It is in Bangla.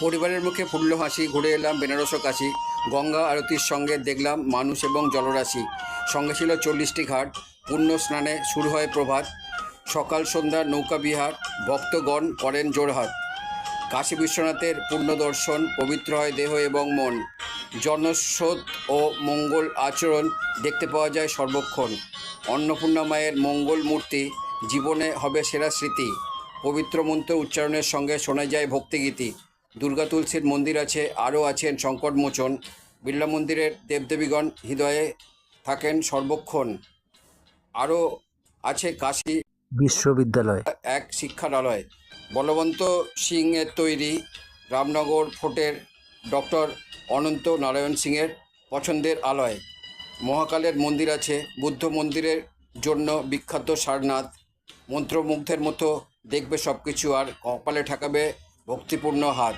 পরিবারের মুখে ফুটল হাসি। ঘুরে এলাম বেনারস ও কাশী। গঙ্গা আরতির সঙ্গে দেখলাম মানুষ এবং জলরাশি। সঙ্গে ছিল 40টি ঘাট। পুণ্য স্নানে শুরু হয় প্রভাত। সকাল সন্ধ্যা নৌকা বিহার, ভক্তগণ করেন জোড়হাত। কাশী বিশ্বনাথের পূর্ণ দর্শন, পবিত্র হয় দেহ এবং মন। জনস্রোত ও মঙ্গল আচরণ দেখতে পাওয়া যায় সর্বক্ষণ। অন্নপূর্ণা মায়ের মঙ্গল মূর্তি জীবনে হবে সেরা স্মৃতি। পবিত্র মন্ত্র উচ্চারণের সঙ্গে শোনা যায় ভক্তিগীতি। দুর্গা তুলসীর মন্দির আছে, আরও আছেন সংকটমোচন। বিড়লা মন্দিরের দেবদেবীগণ হৃদয়ে থাকেন সর্বক্ষণ। আরও আছে কাশী বিশ্ববিদ্যালয়। এক শিক্ষালয়। বলবন্ত সিংয়ের তৈরি রামনগর ফোর্টের ডক্টর অনন্ত নারায়ণ সিংয়ের পছন্দের আলয়। মহাকালের মন্দির আছে। বুদ্ধ মন্দিরের জন্য বিখ্যাত সারনাথ। মন্ত্রমুগ্ধের মতো দেখবে সব কিছু, আর কপালে ঠেকাবে ভক্তিপূর্ণ হাত।